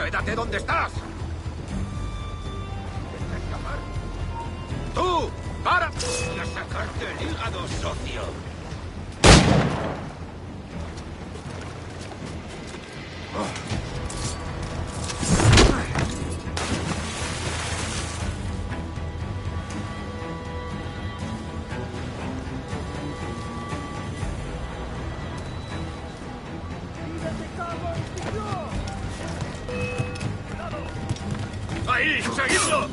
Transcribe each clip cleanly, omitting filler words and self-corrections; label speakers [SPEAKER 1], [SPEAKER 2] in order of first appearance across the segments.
[SPEAKER 1] ¡Quédate donde estás! ¡Tú! ¡Para! ¡A sacarte el hígado, socio! ¡Ahí! ¡Seguidlo!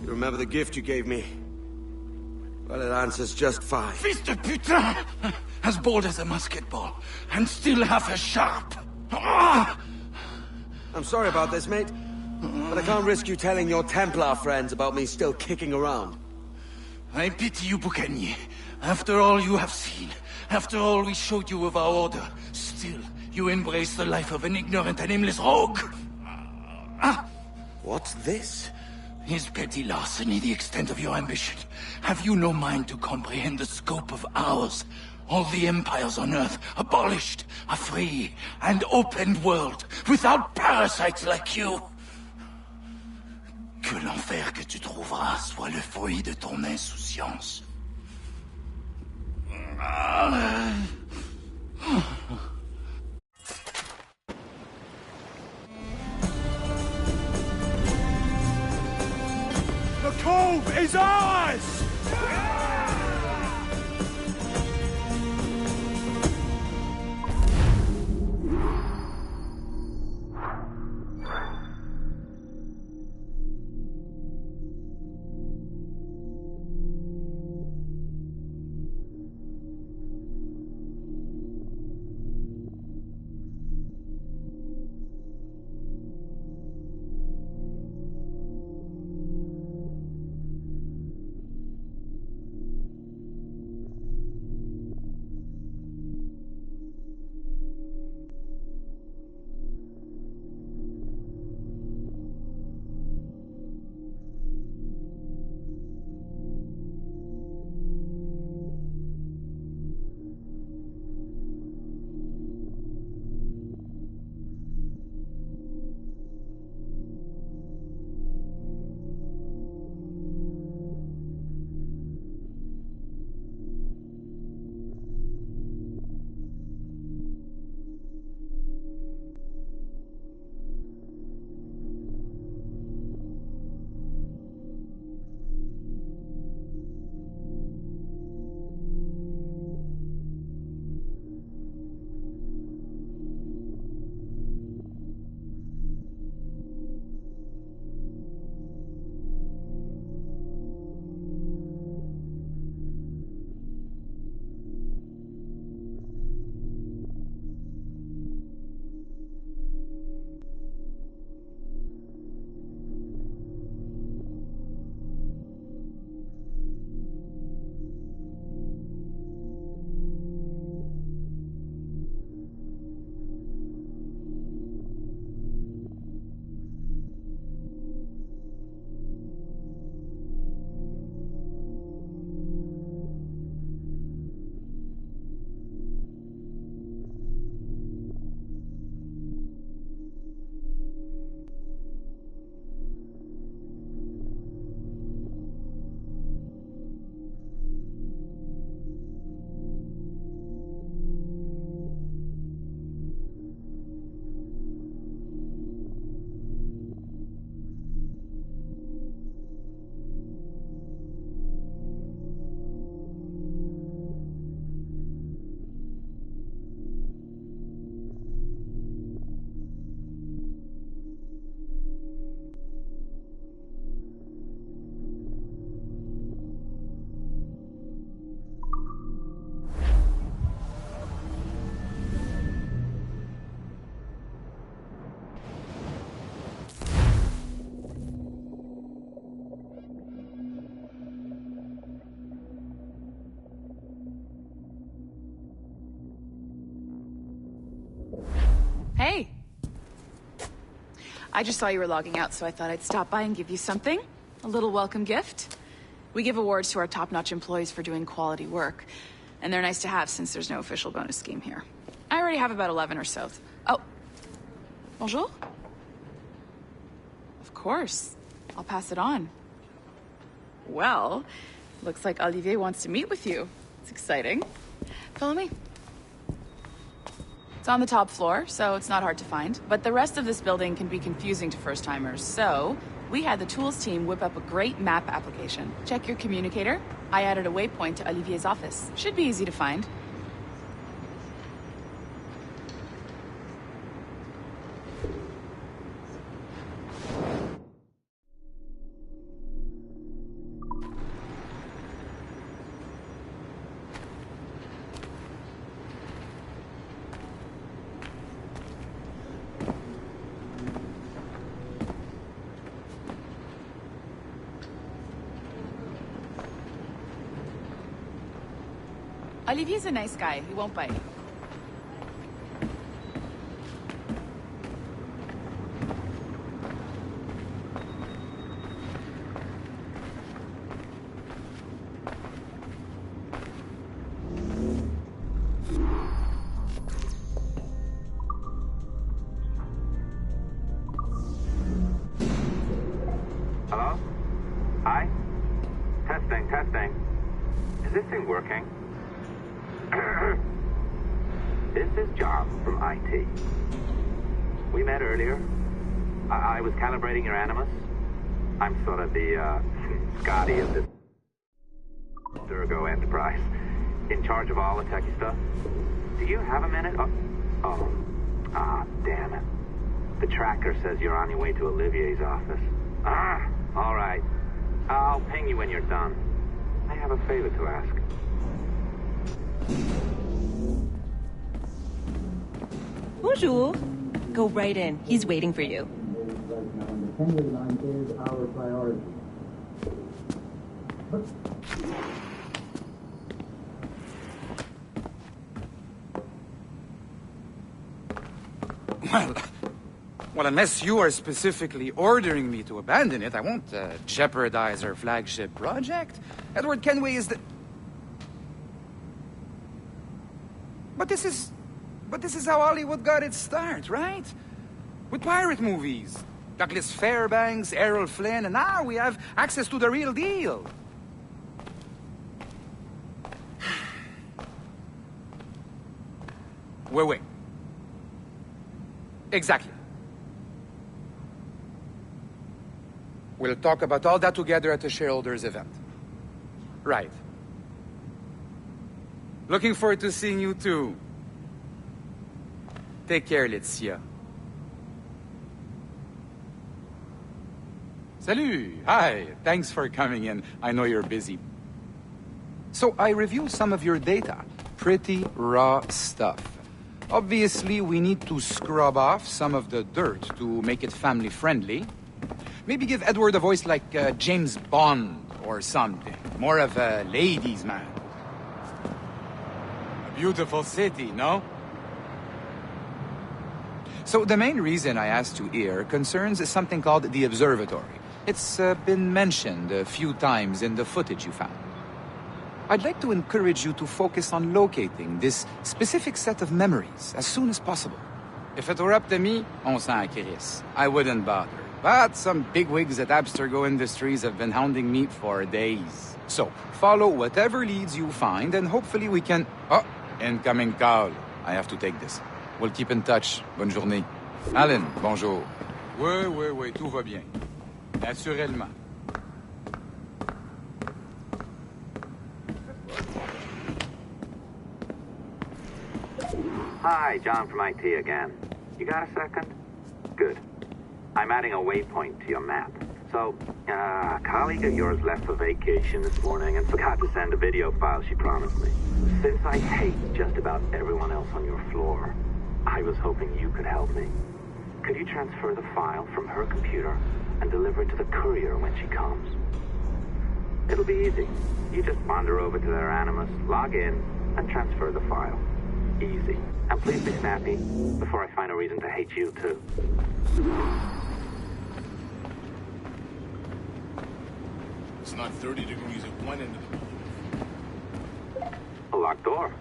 [SPEAKER 2] Remember the gift you gave me? Well, it answers just fine.
[SPEAKER 3] Fils de putain! As bold as a musket ball, and still half as sharp. Ah!
[SPEAKER 2] I'm sorry about this, mate. But I can't risk you telling your Templar friends about me still kicking around.
[SPEAKER 3] I pity you, Boucanier. After all you have seen, after all we showed you of our order, still you embrace the life of an ignorant and aimless rogue.
[SPEAKER 2] What's this?
[SPEAKER 3] Is petty larceny the extent of your ambition? Have you no mind to comprehend the scope of ours? All the empires on Earth abolished, a free and open world, without parasites like you. Que l'enfer que tu trouveras soit le fruit de ton insouciance.
[SPEAKER 1] The cove is ours!
[SPEAKER 4] I just saw you were logging out, so I thought I'd stop by and give you something. A little welcome gift. We give awards to our top-notch employees for doing quality work, and they're nice to have since there's no official bonus scheme here. I already have about 11 or so. Oh. Bonjour? Of course. I'll pass it on. Well, looks like Olivier wants to meet with you. It's exciting. Follow me. It's on the top floor, so it's not hard to find. But the rest of this building can be confusing to first-timers, so we had the tools team whip up a great map application. Check your communicator. I added a waypoint to Olivier's office. Should be easy to find. Olivier's a nice guy. He won't bite.
[SPEAKER 5] Hello? Hi? Testing. Is this thing working? This is John from IT. We met earlier. I was calibrating your Animus. I'm sort of the, Scotty of this Durgo enterprise. In charge of all the techie stuff. Do you have a minute? Damn it. The tracker says you're on your way to Olivier's office. All right. I'll ping you when you're done. I have a favor to ask.
[SPEAKER 6] Bonjour. Go right in. He's waiting for you.
[SPEAKER 7] The 10-year line is our priority.
[SPEAKER 8] Well, unless you are specifically ordering me to abandon it, I won't jeopardize our flagship project. Edward Kenway is the... But this is how Hollywood got its start, right? With pirate movies. Douglas Fairbanks, Errol Flynn, and now we have access to the real deal. Wait. Exactly. We'll talk about all that together at the shareholders event. Right. Looking forward to seeing you too. Take care, Laetitia. Salut! Hi! Thanks for coming in. I know you're busy. So I reviewed some of your data. Pretty raw stuff. Obviously, we need to scrub off some of the dirt to make it family-friendly. Maybe give Edward a voice like James Bond or something. More of a ladies' man. A beautiful city, no? So the main reason I asked you here concerns something called the observatory. It's been mentioned a few times in the footage you found. I'd like to encourage you to focus on locating this specific set of memories as soon as possible. If it were up to me, on s'en crisse. I wouldn't bother. But some bigwigs at Abstergo Industries have been hounding me for days. So, follow whatever leads you find, and hopefully we can... Oh, incoming call. I have to take this. We'll keep in touch. Bonne journée. Alan, bonjour. Oui, tout va bien. Naturellement.
[SPEAKER 5] Hi, John from IT again. You got a second? Good. I'm adding a waypoint to your map. So, a colleague of yours left for vacation this morning and forgot to send a video file she promised me. Since I hate just about everyone else on your floor, I was hoping you could help me. Could you transfer the file from her computer and deliver it to the courier when she comes? It'll be easy. You just wander over to their Animus, log in, and transfer the file. Easy. And please be snappy before I find a reason to hate you, too.
[SPEAKER 9] not 30 degrees at one end of the building.
[SPEAKER 5] A locked door?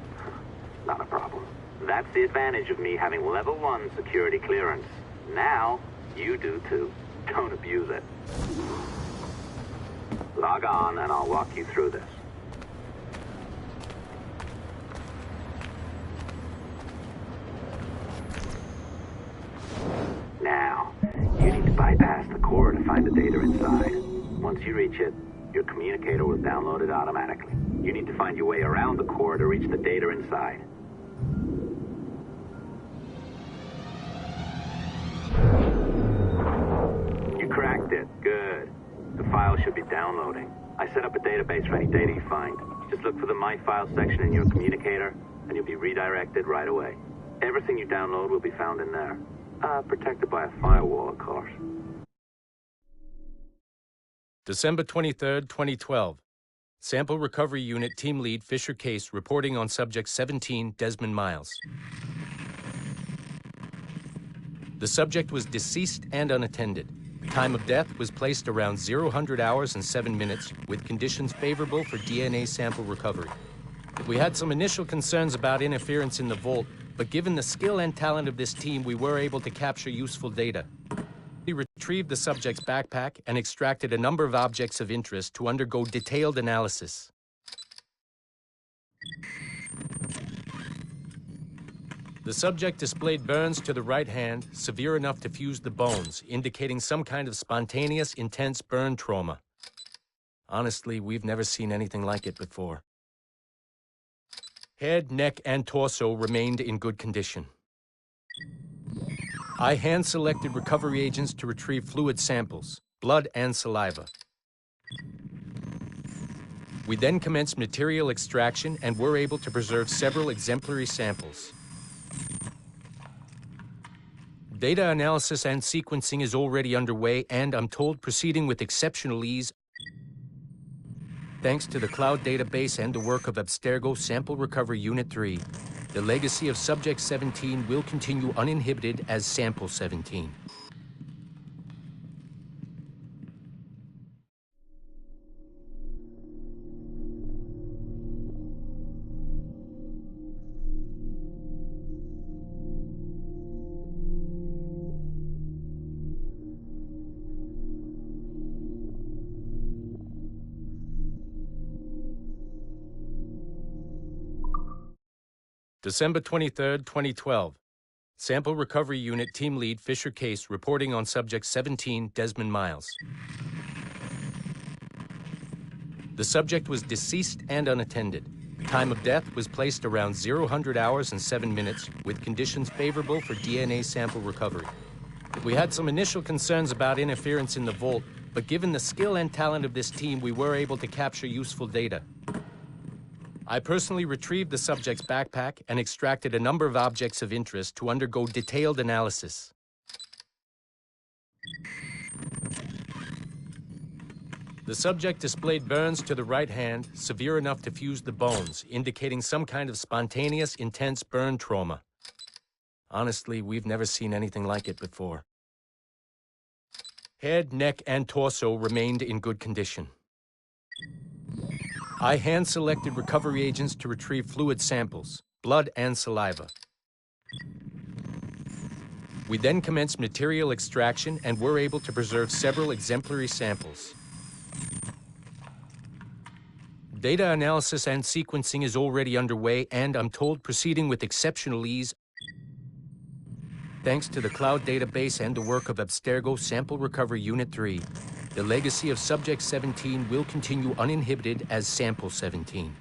[SPEAKER 5] Not a problem. That's the advantage of me having level 1 security clearance. Now, you do too. Don't abuse it. Log on and I'll walk you through this. Now, you need to bypass the core to find the data inside. Once you reach it, your communicator will download it automatically. You need to find your way around the core to reach the data inside. You cracked it. Good. The file should be downloading. I set up a database for any data you find. Just look for the My Files section in your communicator, and you'll be redirected right away. Everything you download will be found in there. Protected by a firewall, of course.
[SPEAKER 10] December 23rd, 2012. Sample Recovery Unit Team Lead Fisher Case reporting on Subject 17, Desmond Miles. The subject was deceased and unattended. Time of death was placed around 0000 hours and 7 minutes, with conditions favorable for DNA sample recovery. We had some initial concerns about interference in the vault, but given the skill and talent of this team, we were able to capture useful data. We retrieved the subject's backpack and extracted a number of objects of interest to undergo detailed analysis. The subject displayed burns to the right hand, severe enough to fuse the bones, indicating some kind of spontaneous, intense burn trauma. Honestly, we've never seen anything like it before. Head, neck, and torso remained in good condition. I hand-selected recovery agents to retrieve fluid samples, blood and saliva. We then commenced material extraction and were able to preserve several exemplary samples. Data analysis and sequencing is already underway and, I'm told, proceeding with exceptional ease. Thanks to the cloud database and the work of Abstergo Sample Recovery Unit 3, the legacy of Subject 17 will continue uninhibited as Sample 17. December 23rd, 2012. Sample Recovery Unit Team Lead Fisher Case reporting on Subject 17, Desmond Miles. The subject was deceased and unattended. Time of death was placed around 0000 hours and 7 minutes, with conditions favorable for DNA sample recovery. We had some initial concerns about interference in the vault, but given the skill and talent of this team, we were able to capture useful data. I personally retrieved the subject's backpack and extracted a number of objects of interest to undergo detailed analysis. The subject displayed burns to the right hand, severe enough to fuse the bones, indicating some kind of spontaneous, intense burn trauma. Honestly, we've never seen anything like it before. Head, neck, and torso remained in good condition. I hand-selected recovery agents to retrieve fluid samples, blood and saliva. We then commenced material extraction and were able to preserve several exemplary samples. Data analysis and sequencing is already underway and, I'm told, proceeding with exceptional ease. Thanks to the cloud database and the work of Abstergo Sample Recovery Unit 3, the legacy of Subject 17 will continue uninhibited as Sample 17.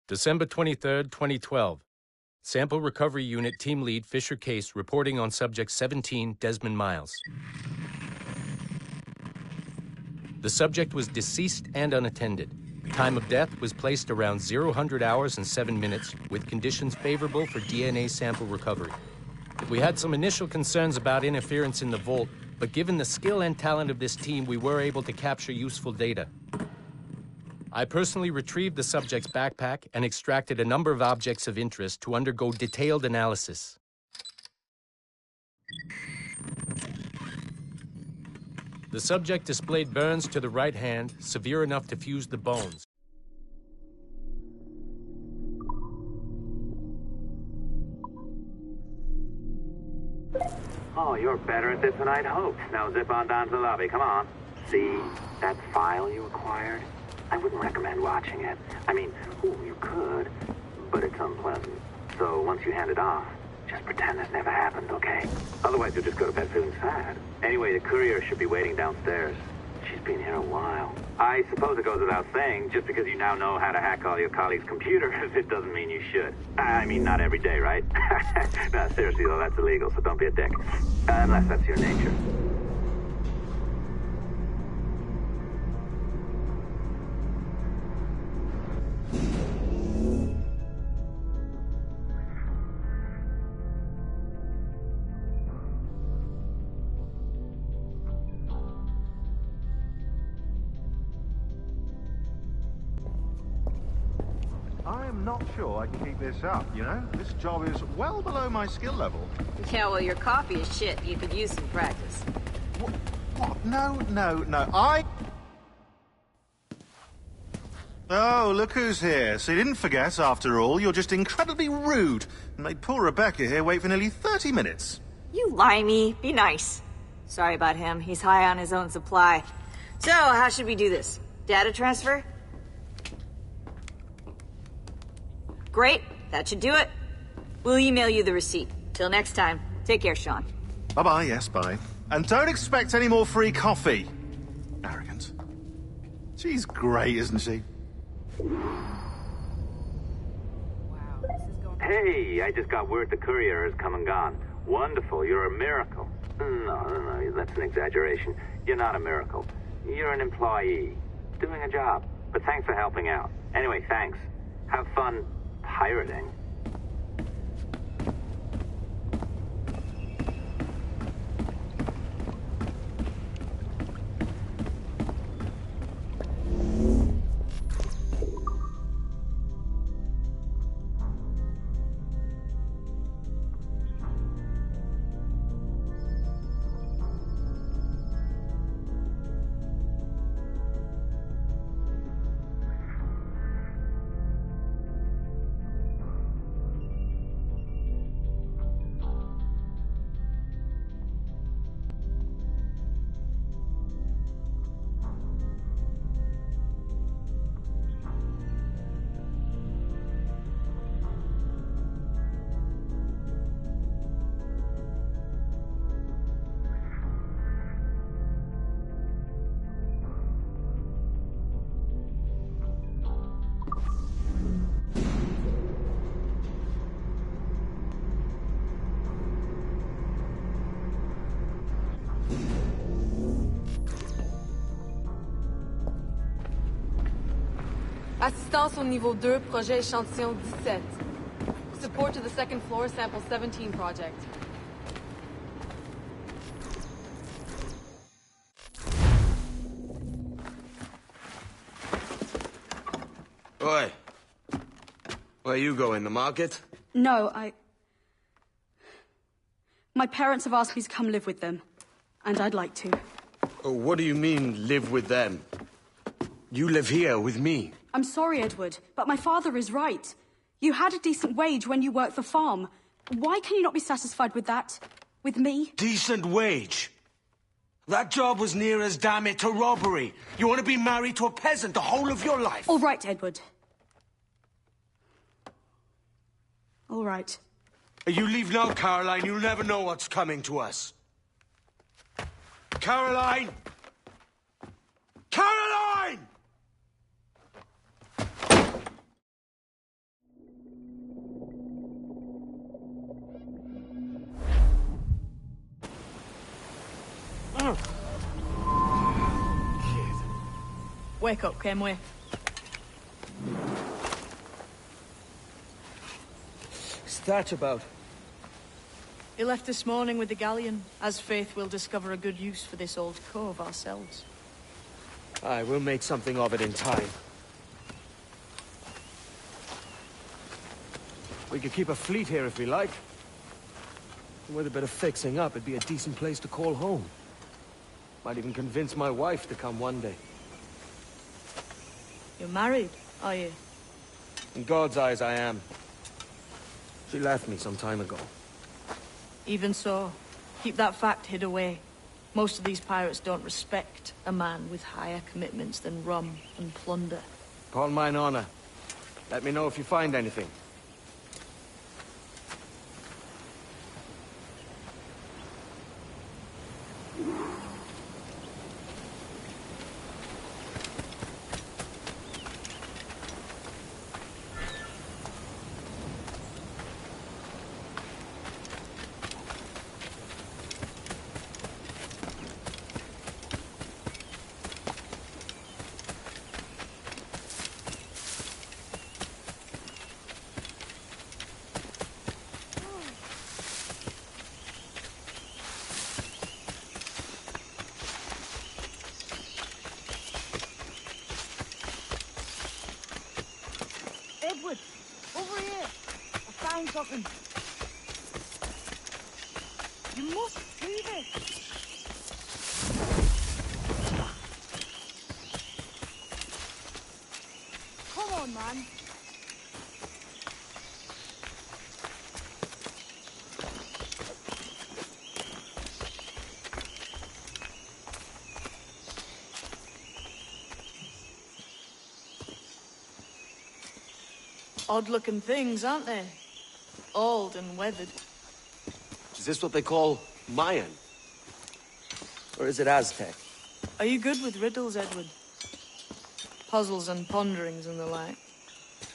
[SPEAKER 10] December 23rd, 2012. Sample Recovery Unit Team Lead Fisher Case reporting on Subject 17, Desmond Miles. The subject was deceased and unattended. Time of death was placed around 0 hours and 7 minutes, with conditions favorable for DNA sample recovery. We had some initial concerns about interference in the vault, but given the skill and talent of this team, we were able to capture useful data. I personally retrieved the subject's backpack and extracted a number of objects of interest to undergo detailed analysis. The subject displayed burns to the right hand, severe enough to fuse the bones.
[SPEAKER 5] Oh, you're better at this than I'd hoped. Now zip on down to the lobby. Come on. See that file you acquired? I wouldn't recommend watching it. I mean, you could, but it's unpleasant. So once you hand it off, just pretend this never happened, okay? Otherwise, you'll just go to bed feeling sad. Anyway, the courier should be waiting downstairs. She's been here a while. I suppose it goes without saying, just because you now know how to hack all your colleagues' computers, it doesn't mean you should. I mean, not every day, right? No, seriously, though, that's illegal, so don't be a dick. Unless that's your nature.
[SPEAKER 11] I'm not sure I can keep this up, you know? This job is well below my skill level.
[SPEAKER 12] Yeah, well, your copy is shit. You could use some practice.
[SPEAKER 11] What? No, Oh, look who's here. So you didn't forget, after all. You're just incredibly rude and made poor Rebecca here wait for nearly 30 minutes.
[SPEAKER 12] You limey. Be nice. Sorry about him. He's high on his own supply. So, how should we do this? Data transfer? Great. That should do it. We'll email you the receipt. Till next time. Take care, Sean.
[SPEAKER 11] Bye-bye, yes, bye. And don't expect any more free coffee. Arrogant. She's great, isn't she?
[SPEAKER 5] Hey, I just got word the courier has come and gone. Wonderful, you're a miracle. No, that's an exaggeration. You're not a miracle. You're an employee, doing a job. But thanks for helping out. Anyway, thanks. Have fun pirating.
[SPEAKER 13] Assistance au niveau 2, projet échantillon 17. Support to the second floor, sample 17 project.
[SPEAKER 2] Oi. Where you going, the market?
[SPEAKER 14] No, my parents have asked me to come live with them, and I'd like to.
[SPEAKER 2] Oh, what do you mean, live with them? You live here with me.
[SPEAKER 14] I'm sorry, Edward, but my father is right. You had a decent wage when you worked the farm. Why can you not be satisfied with that? With me?
[SPEAKER 2] Decent wage? That job was near as, damn it, to robbery. You want to be married to a peasant the whole of your life?
[SPEAKER 14] All right, Edward. All right.
[SPEAKER 2] You leave now, Caroline. You'll never know what's coming to us. Caroline! Caroline!
[SPEAKER 13] Wake up, Kenway.
[SPEAKER 2] What's that about?
[SPEAKER 13] He left this morning with the galleon. As faith, we'll discover a good use for this old cove ourselves.
[SPEAKER 2] Aye, we'll make something of it in time. We could keep a fleet here if we like. And with a bit of fixing up, it'd be a decent place to call home. Might even convince my wife to come one day.
[SPEAKER 13] You're married, are you?
[SPEAKER 2] In God's eyes, I am. She left me some time ago.
[SPEAKER 13] Even so, keep that fact hid away. Most of these pirates don't respect a man with higher commitments than rum and plunder.
[SPEAKER 2] Upon mine honor. Let me know if you find anything.
[SPEAKER 15] Edward, over here. I found something. You must see this. Come on, man.
[SPEAKER 13] Odd-looking things, aren't they? Old and weathered.
[SPEAKER 2] Is this what they call Mayan? Or is it Aztec?
[SPEAKER 13] Are you good with riddles, Edward? Puzzles and ponderings and the like?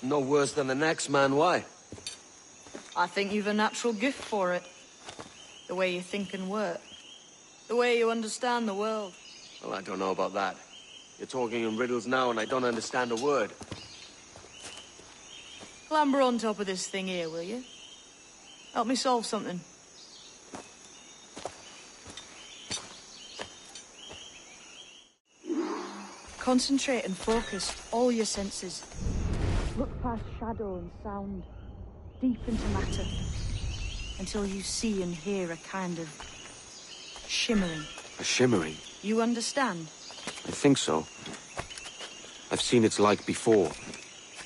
[SPEAKER 2] No worse than the next man, why?
[SPEAKER 13] I think you've a natural gift for it. The way you think and work. The way you understand the world.
[SPEAKER 2] Well, I don't know about that. You're talking in riddles now and I don't understand a word.
[SPEAKER 13] Clamber on top of this thing here, will you? Help me solve something. Concentrate and focus all your senses. Look past shadow and sound, deep into matter, until you see and hear a kind of shimmering.
[SPEAKER 2] A shimmering?
[SPEAKER 13] You understand?
[SPEAKER 2] I think so. I've seen its like before.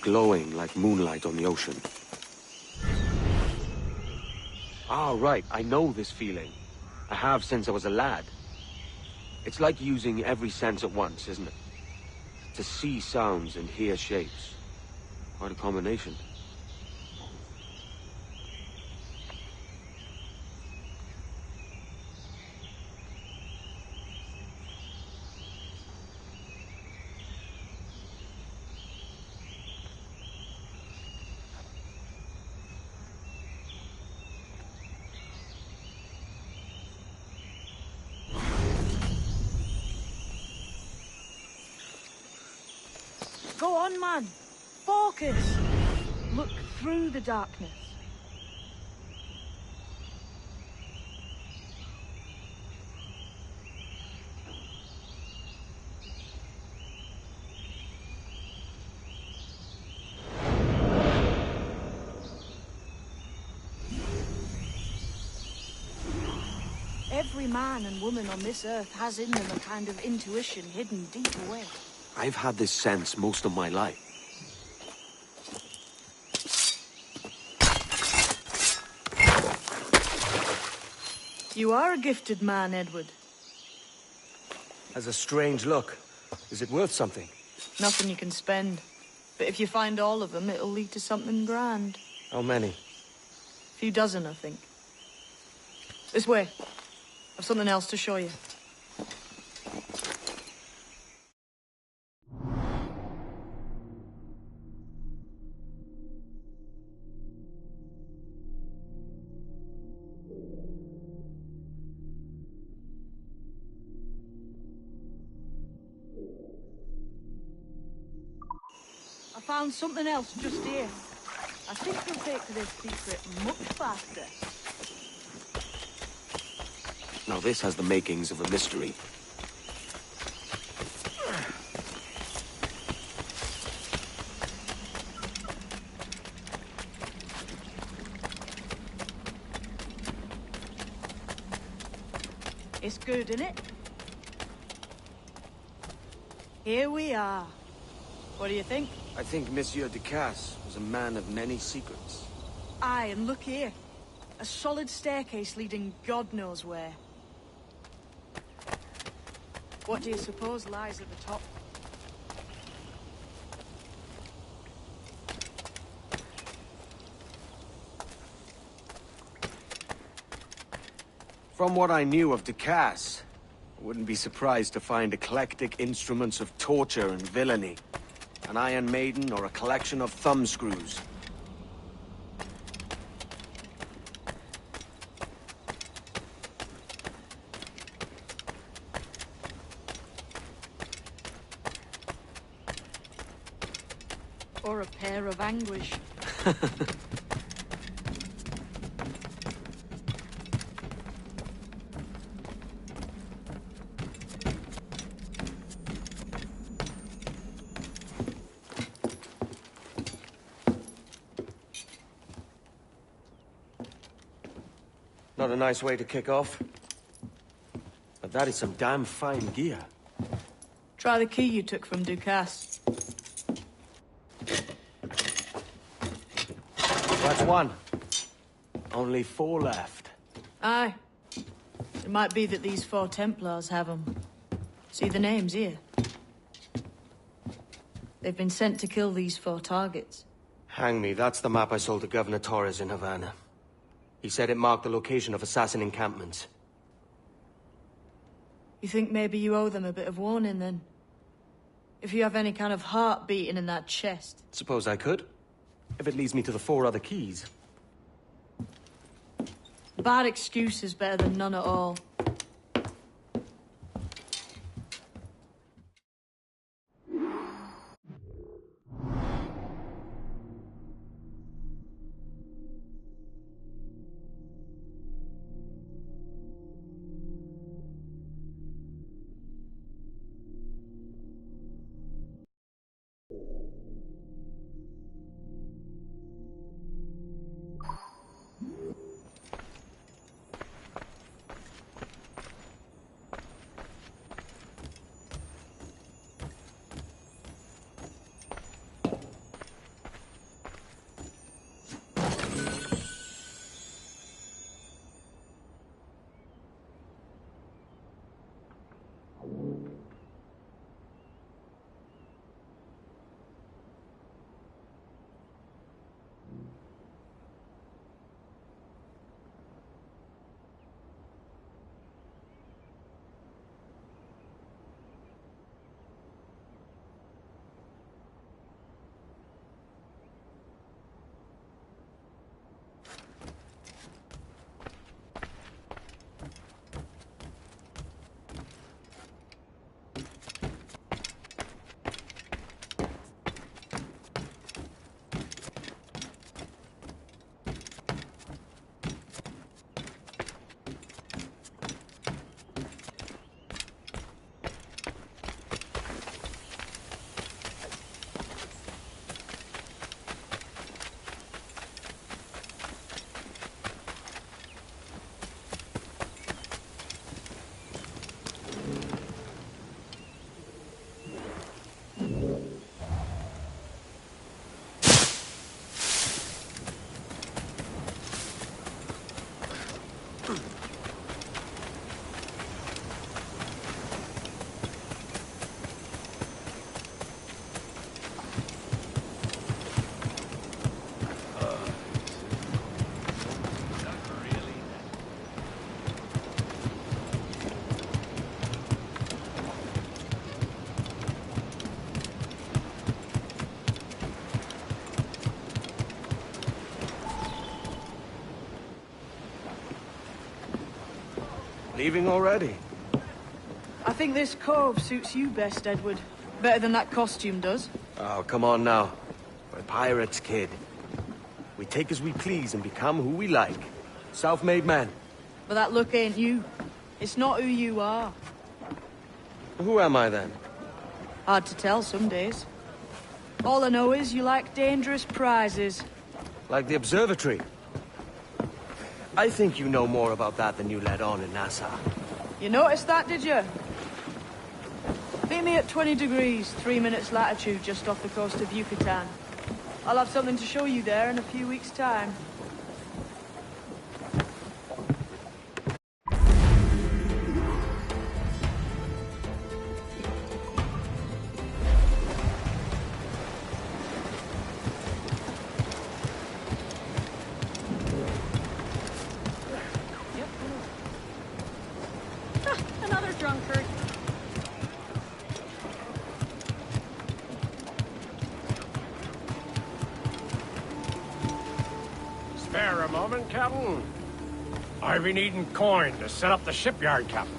[SPEAKER 2] Glowing like moonlight on the ocean. Ah, right. I know this feeling. I have since I was a lad. It's like using every sense at once, isn't it? To see sounds and hear shapes. Quite a combination.
[SPEAKER 15] Go on, man. Focus. Look through the darkness. Every man and woman on this earth has in them a kind of intuition hidden deep away.
[SPEAKER 2] I've had this sense most of my life.
[SPEAKER 13] You are a gifted man, Edward.
[SPEAKER 2] Has a strange look. Is it worth something?
[SPEAKER 13] Nothing you can spend. But if you find all of them, it'll lead to something grand.
[SPEAKER 2] How many?
[SPEAKER 13] A few dozen, I think. This way. I've something else to show you.
[SPEAKER 15] found something else just here. I think we'll take to this secret much faster.
[SPEAKER 2] Now this has the makings of a mystery.
[SPEAKER 15] It's good, isn't it? Here we are. What do you think?
[SPEAKER 2] I think Monsieur Ducasse was a man of many secrets.
[SPEAKER 15] Aye, and look here. A solid staircase leading God knows where. What do you suppose lies at the top?
[SPEAKER 2] From what I knew of Ducasse, I wouldn't be surprised to find eclectic instruments of torture and villainy. An Iron Maiden or a collection of thumbscrews.
[SPEAKER 15] Or a pair of anguish.
[SPEAKER 2] Not a nice way to kick off. But that is some damn fine gear.
[SPEAKER 15] Try the key you took from Ducasse.
[SPEAKER 2] That's one. Only 4 left.
[SPEAKER 15] Aye. It might be that these 4 Templars have them. See the names here? They've been sent to kill these 4 targets.
[SPEAKER 2] Hang me, that's the map I sold to Governor Torres in Havana. He said it marked the location of assassin encampments.
[SPEAKER 15] You think maybe you owe them a bit of warning, then? If you have any kind of heart beating in that chest.
[SPEAKER 2] Suppose I could. If it leads me to the 4 other keys.
[SPEAKER 15] Bad excuse is better than none at all.
[SPEAKER 2] Leaving already?
[SPEAKER 15] I think this cove suits you best, Edward. Better than that costume does.
[SPEAKER 2] Oh, come on now. We're pirates, kid. We take as we please and become who we like. Self-made man.
[SPEAKER 13] But that look ain't you. It's not who you are.
[SPEAKER 2] Who am I, then?
[SPEAKER 13] Hard to tell some days. All I know is you like dangerous prizes.
[SPEAKER 2] Like the observatory. I think you know more about that than you let on in Nassau.
[SPEAKER 13] You noticed that, did you? Meet me at 20 degrees, 3 minutes latitude, just off the coast of Yucatan. I'll have something to show you there in a few weeks' time.
[SPEAKER 14] Another drunkard.
[SPEAKER 1] Spare a moment, Captain? I've been needing coin to set up the shipyard, Captain.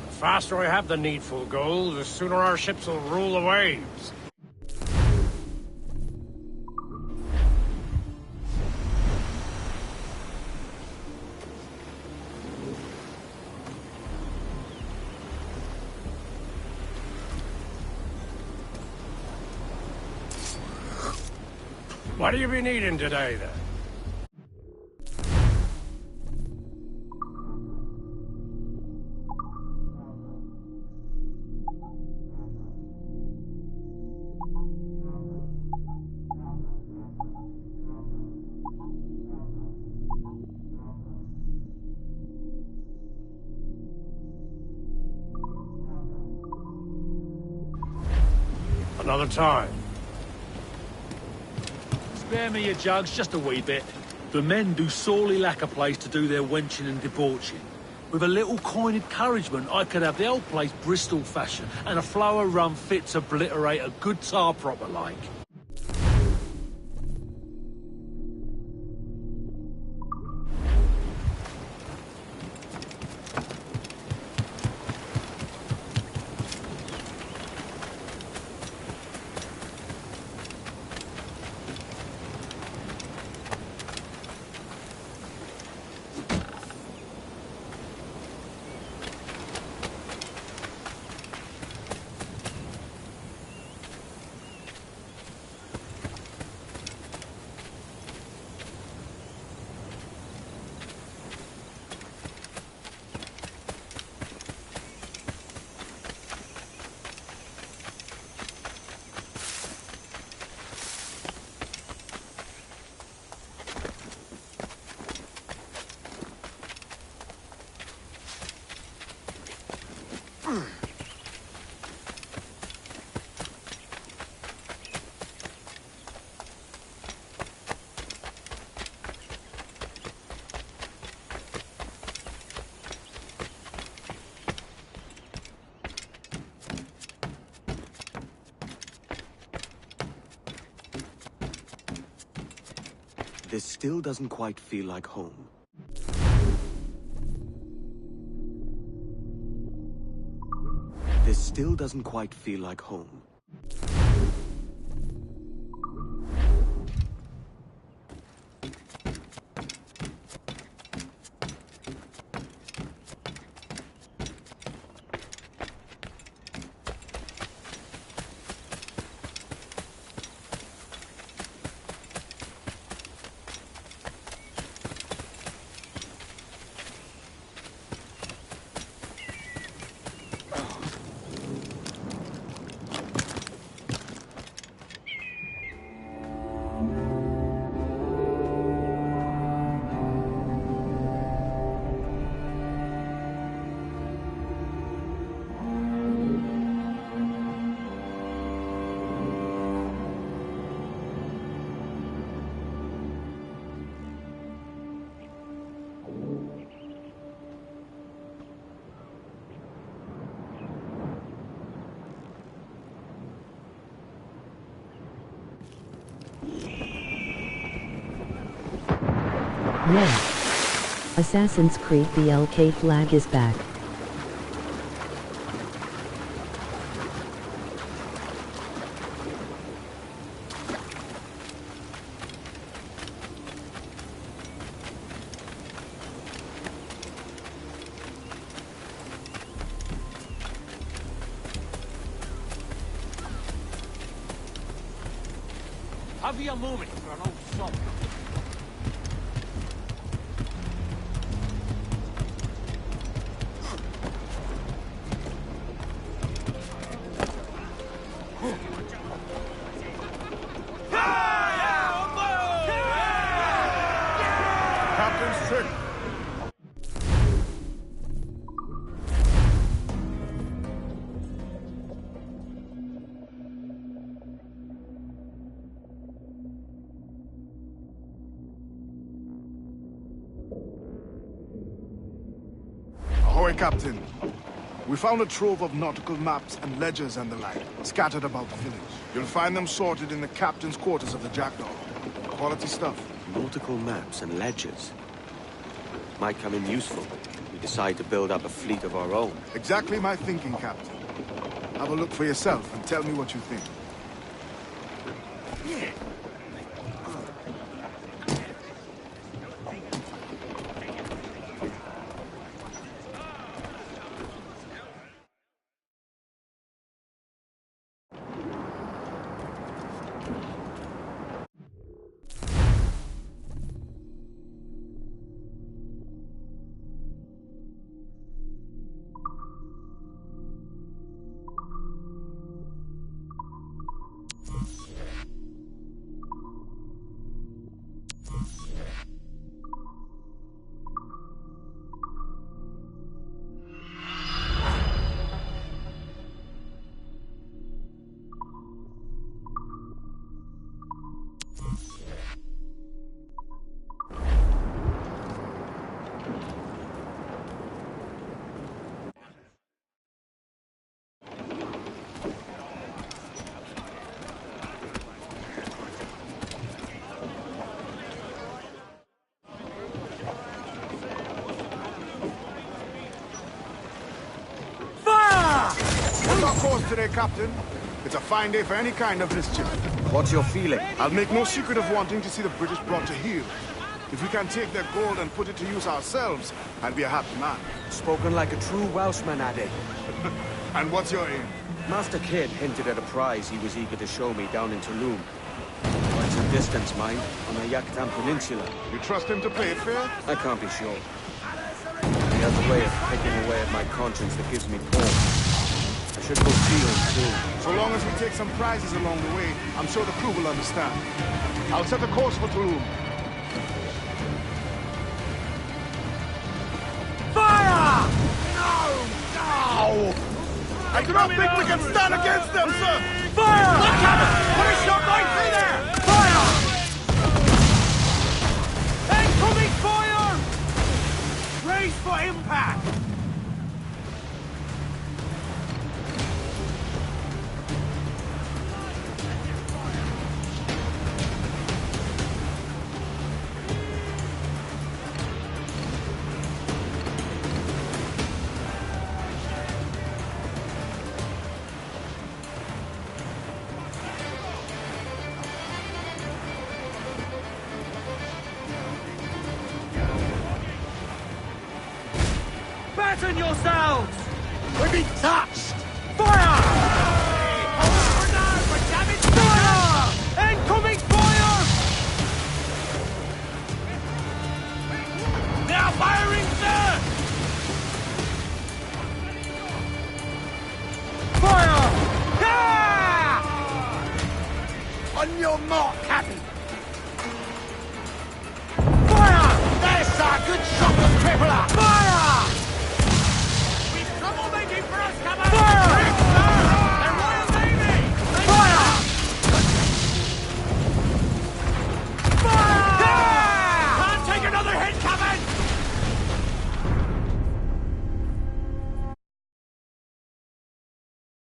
[SPEAKER 1] The faster I have the needful gold, the sooner our ships will rule the waves. What have you been eating today, then? Another time.
[SPEAKER 16] Spare me your jugs, just a wee bit. The men do sorely lack a place to do their wenching and debauching. With a little coin encouragement, I could have the old place Bristol fashion, and a flow of rum fit to obliterate a good tar proper like.
[SPEAKER 2] This still doesn't quite feel like home. This still doesn't quite feel like home.
[SPEAKER 17] Yeah. Assassin's Creed the LK flag is back.
[SPEAKER 1] Cover your movement for an old salt.
[SPEAKER 9] Captain's trick. Ahoy, Captain. We found a trove of nautical maps and ledgers and the like, scattered about the village. You'll find them sorted in the captain's quarters of the Jackdaw. Quality stuff.
[SPEAKER 2] Nautical maps and ledgers. Might come in useful. We decide to build up a fleet of our own.
[SPEAKER 9] Exactly my thinking, Captain. Have a look for yourself and tell me what you think. What's our course today, Captain? It's a fine day for any kind of mischief.
[SPEAKER 2] What's your feeling?
[SPEAKER 9] I'll make no secret of wanting to see the British brought to heel. If we can take their gold and put it to use ourselves, I'll be a happy man.
[SPEAKER 2] Spoken like a true Welshman, Addy.
[SPEAKER 9] And what's your aim?
[SPEAKER 2] Master Kidd hinted at a prize he was eager to show me down in Tulum. Quite some distance, mind, on the Yucatan Peninsula.
[SPEAKER 9] You trust him to play it fair?
[SPEAKER 2] I can't be sure. He has a way of picking away at my conscience that gives me pause. I should go feel him, too.
[SPEAKER 9] So long as we take some prizes along the way, I'm sure the crew will understand. I'll set a course for Tulum.
[SPEAKER 1] Fire!
[SPEAKER 9] No! I do not think we can stand against them, sir!
[SPEAKER 1] Fire! Look at it! Put a shot right through there! Fire! Incoming fire! Brace for impact! Batten yourselves! We've been touched! Fire! Fire! Incoming fire! They are firing, sir! Fire! Ah! On your mark, Captain!